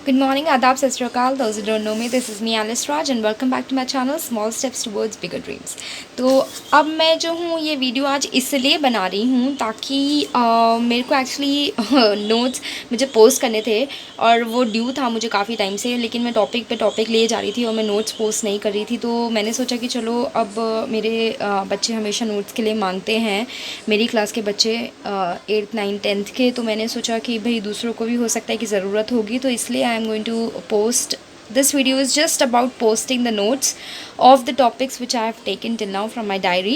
Good morning, Adab Sat Sri Akal. Those who don't know me, this is me Alice Raj and welcome back to my channel Small Steps Towards Bigger Dreams. तो अब मैं जो हूँ ये video आज इसलिए बना रही हूँ ताकि मेरे को एक्चुअली नोट्स मुझे पोस्ट करने थे और वो ड्यू था मुझे काफ़ी टाइम से, लेकिन मैं टॉपिक पे टॉपिक लिए जा रही थी और मैं नोट्स पोस्ट नहीं कर रही थी। तो मैंने सोचा कि चलो अब मेरे बच्चे हमेशा नोट्स के लिए मांगते हैं, मेरी क्लास के बच्चे 8th 9th 10th के। तो मैंने सोचा कि भाई दूसरों को भी हो सकता है कि ज़रूरत होगी, तो इसलिए I am going to post this video is just about posting the notes of the topics which I have taken till now from my diary।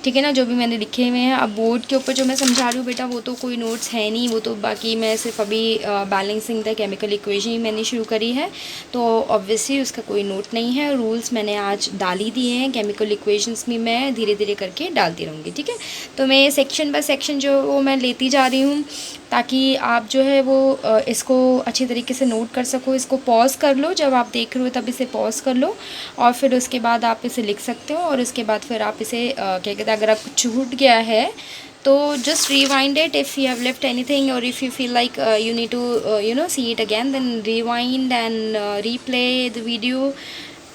ठीक है ना, जो भी मैंने लिखे हुए हैं। अब बोर्ड के ऊपर जो मैं समझा रही हूँ बेटा वो तो कोई नोट्स है नहीं, वो तो बाकी मैं सिर्फ अभी बैलेंसिंग द केमिकल इक्वेशन ही मैंने शुरू करी है, तो ऑब्वियसली उसका कोई नोट नहीं है। रूल्स मैंने आज डाल ही दिए हैं, केमिकल इक्वेशंस भी मैं धीरे धीरे करके डालती रहूँगी। ठीक है, तो मैं सेक्शन बाय सेक्शन जो वो मैं लेती जा रही हूँ ताकि आप जो है वो इसको अच्छी तरीके से नोट कर सको। इसको पॉज कर लो, जब आप देख रहे हो तब इसे पॉज कर लो और फिर उसके बाद आप इसे लिख सकते हो। और उसके बाद फिर आप इसे क्या कहते हैं, अगर आप छूट गया है तो just rewind it if you have left anything, और if you feel like you need to see it again, then rewind and replay the video.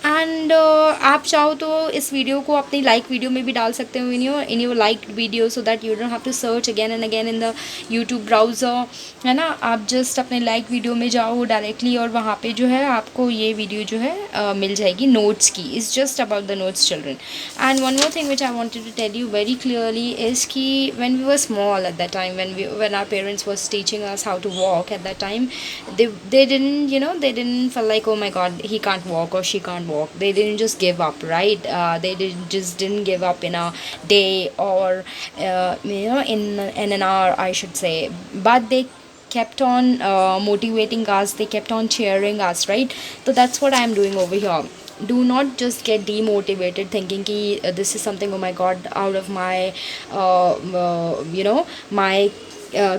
And आप चाहो तो इस वीडियो को अपनी लाइक वीडियो में भी डाल सकते हो in your like video, so that you don't have to search again and again in the YouTube browser, है ना। आप जस्ट अपने लाइक वीडियो में जाओ डायरेक्टली और वहाँ पे जो है आपको ये वीडियो जो है मिल जाएगी नोट्स की। It's just about the notes children. And one more thing which I wanted to tell you very clearly is कि when we were small at that time, when our parents was teaching us how to walk at that time, they didn't, they didn't feel like, oh my god, he can't walk or she can't walk. They didn't just give up, right? They didn't give up in a day or in an hour, I should say. But they kept on motivating us, they kept on cheering us, right? So that's what I am doing over here. Do not just get demotivated thinking ki this is something, oh my god, out of my my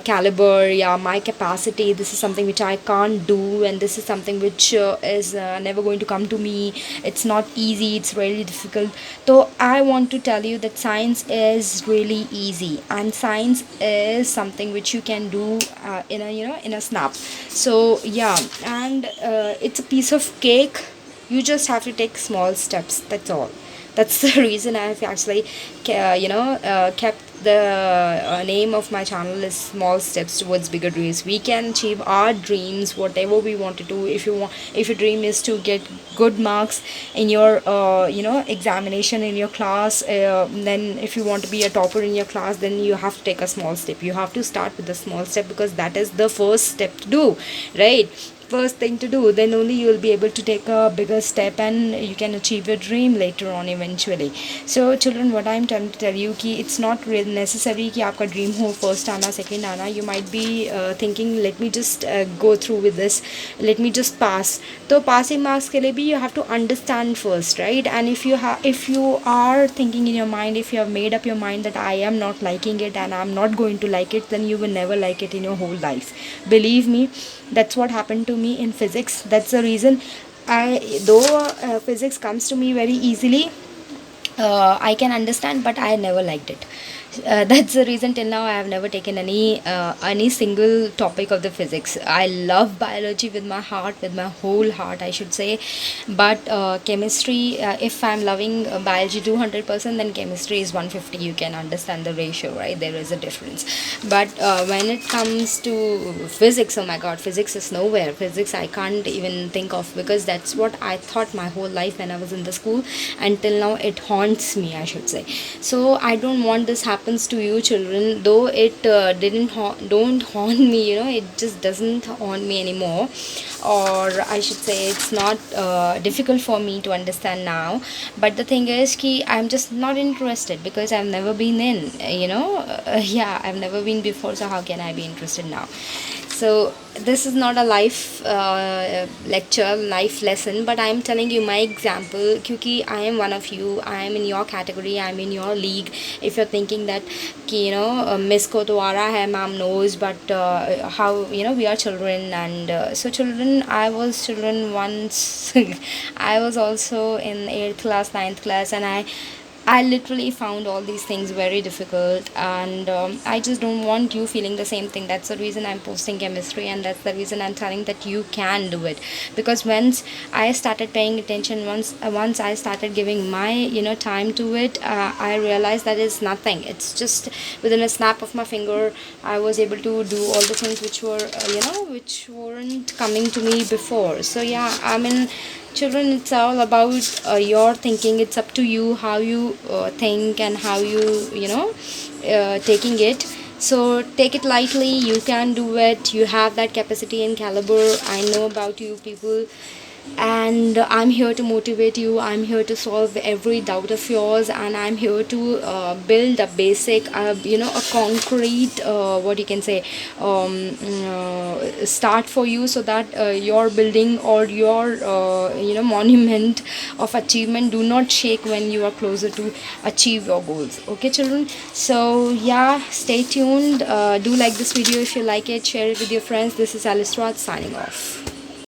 caliber, yeah, my capacity. This is something which I can't do, and this is something which is never going to come to me. It's not easy, it's really difficult. So I want to tell you that science is really easy, and science is something which you can do in a snap. So yeah, and it's a piece of cake. You just have to take small steps, that's all. That's the reason I have actually kept the name of my channel is Small Steps Towards Bigger Dreams. We can achieve our dreams, whatever we want to do. If your dream is to get good marks in your examination in your class, then if you want to be a topper in your class, then you have to take a small step. You have to start with a small step, because that is the first step to do, right? First thing to do, then only you will be able to take a bigger step and you can achieve your dream later on eventually. So children, what I'm trying to tell you कि it's not really necessary कि आपका dream हो first आना second आना. You might be thinking, let me just go through with this, let me just pass. तो passing marks के लिए भी you have to understand first, right? And if you are thinking in your mind, if you have made up your mind that I am not liking it and I'm not going to like it, then you will never like it in your whole life. Believe me, that's what happened to me in physics. That's the reason though physics comes to me very easily, I can understand, but I never liked it. That's the reason till now I have never taken any single topic of the physics. I love biology with my heart, with my whole heart, I should say. But chemistry, if I'm loving biology 200%, then chemistry is 150. You can understand the ratio, right? There is a difference. But when it comes to physics, oh my god, physics is nowhere. Physics I can't even think of, because that's what I thought my whole life when I was in the school. Until now it haunts me, I should say. So I don't want this happens to you children, though it don't haunt me, it just doesn't haunt me anymore. Or I should say it's not difficult for me to understand now. But the thing is ki I'm just not interested, because I've never been in, yeah, I've never been before, so how can I be interested now? So this is not a life lecture, life lesson, but I am telling you my example, क्योंकि I am one of you, I am in your category, I am in your league. If you're thinking that कि miss को तो आ रहा है, ma'am knows, but how we are children, and so children, I was children once. I was also in 8th class, 9th class, and I literally found all these things very difficult, and I just don't want you feeling the same thing. That's the reason I'm posting chemistry, and that's the reason I'm telling that you can do it. Because once I started paying attention, once I started giving my time to it, I realized that it's nothing. It's just within a snap of my finger, I was able to do all the things which were which weren't coming to me before. So yeah, I mean, children, it's all about your thinking. It's up to you how you think and how you taking it. So take it lightly, you can do it, you have that capacity and caliber. I know about you people, and I'm here to motivate you. I'm here to solve every doubt of yours, and I'm here to build a basic a concrete what you can say start for you, so that your building or your monument of achievement do not shake when you are closer to achieve your goals. Okay children, so yeah, stay tuned. Do like this video if you like it, share it with your friends. This is Alice Raj signing off.